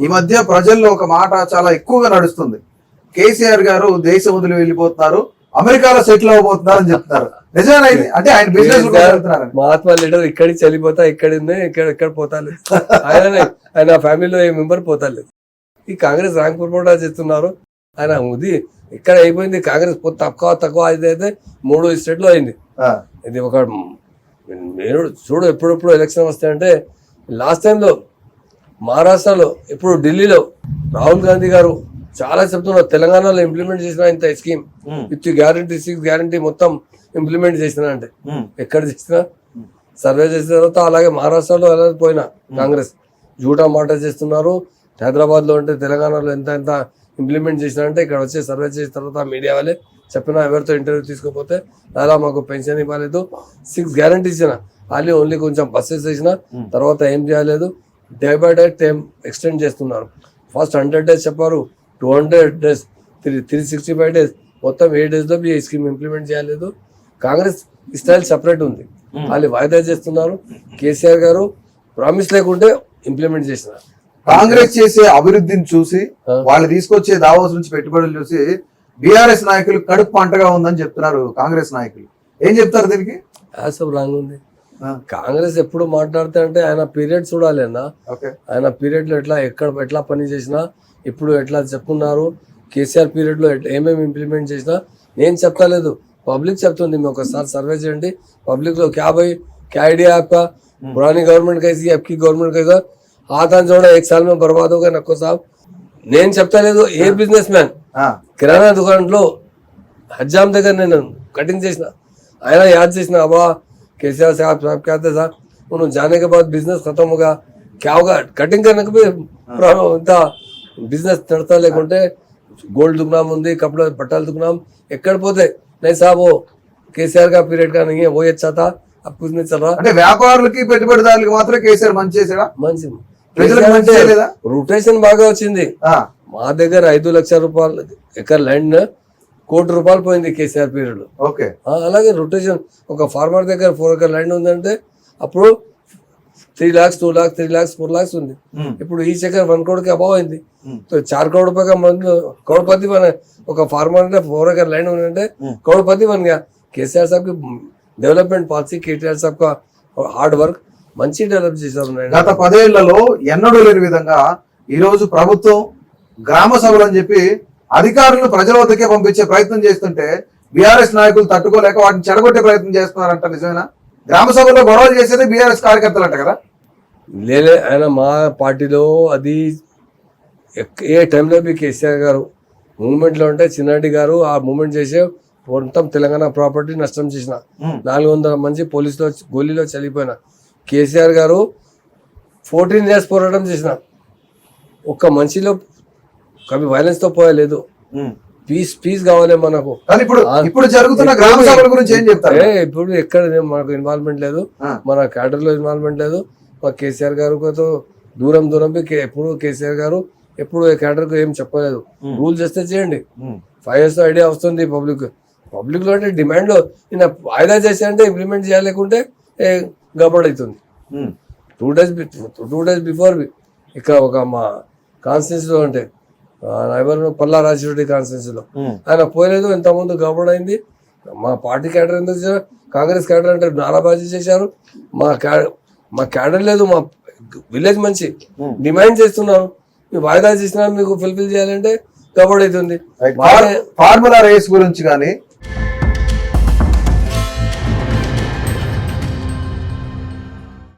ఈ మధ్య ప్రజల్లో ఒక మాట చాలా ఎక్కువగా నడుస్తుంది, కేసీఆర్ గారు దేశం వదిలి వెళ్ళిపోతున్నారు, అమెరికాలో సెటిల్ అవబోతున్నారు అని చెప్తున్నారు. నిజమేనా ఇది? అంటే ఆయన బిజినెస్ మహాత్మా లీడర్ ఇక్కడికి చనిపోతా, ఎక్కడ పోతాను ఆయన ఫ్యామిలీలో ఏ మెంబర్ పోతాలేదు. ఈ కాంగ్రెస్ ర్యాంక్ పురపోటా చేస్తున్నారు. ఆయన ఇది ఇక్కడ అయిపోయింది. కాంగ్రెస్ తక్కువ అయితే 3 స్టేట్లో అయింది. ఇది ఒక నేను చూడు, ఎప్పుడెప్పుడు ఎలక్షన్ వస్తాయంటే లాస్ట్ టైంలో మహారాష్ట్రలో, ఇప్పుడు ఢిల్లీలో రాహుల్ గాంధీ గారు చాలా చెప్తున్నారు, తెలంగాణలో ఇంప్లిమెంట్ చేసిన ఇంత స్కీమ్ విత్ గ్యారంటీ 6 గ్యారంటీ మొత్తం ఇంప్లిమెంట్ చేసిన అంటే ఎక్కడ చేసినా సర్వే చేసిన తర్వాత అలాగే మహారాష్ట్రలో ఎలా పోయినా కాంగ్రెస్ జూటా మాట చేస్తున్నారు. హైదరాబాద్ లో అంటే తెలంగాణలో ఎంత ఇంప్లిమెంట్ చేసినా అంటే ఇక్కడ వచ్చే సర్వే చేసిన తర్వాత మీడియా వాళ్ళే చెప్పినా, ఎవరితో ఇంటర్వ్యూ తీసుకోకపోతే అలా మాకు పెన్షన్ ఇవ్వలేదు, 6 గ్యారంటీ ఇచ్చిన, వాళ్ళు ఓన్లీ కొంచెం బస్సెస్ వేసిన తర్వాత ఏం చేయలేదు. Day by day time extend చేస్తున్నారు. ఫస్ట్ 100 days చెప్పారు, 200 days, 365 days, మొత్తం 8 days లో ఈ స్కీమ్ ఇంప్లిమెంట్ చేయలేదు. కాంగ్రెస్ స్టైల్ సపరేట్ ఉంది. వాళ్ళు వాయిదా చేస్తున్నారు. కేసీఆర్ గారు ప్రామిస్ లేకుంటే ఇంప్లిమెంట్ చేసినారు. కాంగ్రెస్ చేసే అభివృద్ధిని చూసి, వాళ్ళు తీసుకొచ్చే దావోస్ నుంచి పెట్టుబడులు చూసి బీఆర్ఎస్ నాయకులు కడుపు పంటగా ఉందని చెప్తున్నారు. కాంగ్రెస్ నాయకులు ఏం చెప్తారు దీనికి? రాంగ్ ఉంది. కాంగ్రెస్ ఎప్పుడు మాట్లాడితే అంటే ఆయన పీరియడ్ చూడాలి అన్న. ఆయన పీరియడ్ లో ఎట్లా పని చేసినా, ఇప్పుడు ఎట్లా చెప్పుకున్నారు, కేసీఆర్ పీరియడ్ లో ఏమేమి ఇంప్లిమెంట్ చేసినా నేను చెప్తలేదు, పబ్లిక్ చెప్తుంది. మేము ఒకసారి సర్వే చేయండి పబ్లిక్ లో, क्या आइडिया आपका, पुरानी गवर्नमेंट कैसी, आपकी गवर्नमेंट कैसा, हाथ जोड़ा 1 साल में बर्बाद हो गया नक्को साहब. నేను చెప్తలేదు. ఏ బిజినెస్ మ్యాన్ కిరాణా దుకాణంలో హజ్జాం దగ్గర నేను కటింగ్ చేసిన, ఆయన యాద్ చేసిన, అబ్బా కేసీఆర్ साहब क्या थे साहब, उन्होंने जाने के बाद बिजनेस खत्म होगा, क्या होगा, कटिंग करने के भी ఇంత బిజినెస్ నడతా లేకుంటే గోల్డ్ దుకాణం ఉంది, కపड़ा బట్టల దుకాణం ఎక్కడ పోతే नहीं साहब वो కేసీఆర్ का पीरियड का नहीं है, वो अच्छा था, अब कुछ नहीं चल रहा. అంటే వ్యాపారులకి పెట్టుబడిదారులకి మాత్రం కేసీఆర్ మంచి చేసాడా? మంచి లేదా? రొటేషన్ బాగా వచ్చింది. మా దగ్గర 5 లక్షల రూపాయలు ఎకర్ ల్యాండ్ 1 కోటి రూపాయలు పోయింది కేసీఆర్ పీరియడ్ లో. అలాగే రొటేషన్ ఒక ఫార్మర్ దగ్గర 4 ఎకర్ ల్యాండ్ ఉందంటే అప్పుడు 3 lakhs, 2 lakhs, 3 lakhs, 4 lakhs ఉంది. ఇప్పుడు ఈ చక్కర్ 1 crore के अभाव అయింది. 4 crore रुपए का करोड़पति बने. ఒక ఫార్మర్ అంటే 4 ఎకర్ ల్యాండ్ ఉందంటే కరోड़पति बन गया. కేసీఆర్ సాబ్ కి డెవలప్మెంట్ పాలసీ, కేటీఆర్ సాబ్ కా హార్డ్ వర్క్ మంచి డెవలప్ చేశారు. గత 10 ఏళ్లలో ఎన్నడూ లేని విధంగా ఈ రోజు ప్రభుత్వం గ్రామ సభలు అని చెప్పి అధికారులను ప్రజల వద్దకే పంపించే ప్రయత్నం చేస్తుంటే బీఆర్ఎస్ నాయకులు తట్టుకోలేక వాటిని చెడగొట్టే ప్రయత్నం చేస్తున్నారంట. నిజమేనా? గ్రామ సభలో గొడవలు చేసేది బీఆర్ఎస్ కార్యకర్తలు అంట కదా? లేలే, ఆయన మా పార్టీలో అది ఏ టైంలో బి కేసీఆర్ గారు మూవ్మెంట్లో ఉంటే చిన్నారెడ్డి గారు ఆ మూవ్మెంట్ చేసే మొత్తం తెలంగాణ ప్రాపర్టీ నష్టం చేసిన, 400 మంది పోలీసులో గోలీలో చనిపోయిన. కేసీఆర్ గారు 14 years పోరాటం చేసిన, ఒక్క మనిషిలో కవి వైలెన్స్ తో పోయలేదు. పీస్ కావాలి మనకు. ఇప్పుడు జరుగుతున్న గ్రామ సభల గురించి ఏం చెప్తారు? ఇప్పుడు ఎక్కడ మనకు ఇన్వాల్వ్మెంట్ లేదు, మన క్యాడర్ లో ఇన్వాల్వ్మెంట్ లేదు. మా కేసీఆర్ గారు దూరం ఎప్పుడు కేసీఆర్ గారు ఎప్పుడు క్యాడర్ కు ఏం చెప్పలేదు. రూల్ చేస్తే చేయండి, 5 years ఐడియా వస్తుంది పబ్లిక్ లో అంటే డిమాండ్ లో ఈయన వాయిదా చేసి అంటే ఇంప్లిమెంట్ చేయలేకుంటే గబడ్ అవుతుంది. 2 days బిఫోర్ ఇక్కడ ఒక మా కాన్స్టిట్యూన్సీలో అంటే ఎవరు పల్లా రాజశేఖర కాన్స్టిట్యూన్సీలో ఆయన పోయలేదు. ఇంతకుముందు గబడ్ అయింది. మా పార్టీ క్యాడర్ ఎందుకు చేశారు? కాంగ్రెస్ క్యాడర్ అంటే నారాబాజీ చేశారు. మా క్యాడర్ లేదు, మా విలేజ్ మంచి డిమాండ్ చేస్తున్నారు. వాయిదా చేసినా మీకు ఫుల్ఫిల్ చేయాలంటే గబడ్ అవుతుంది. ఫార్ములా రేస్ గురించి కానీ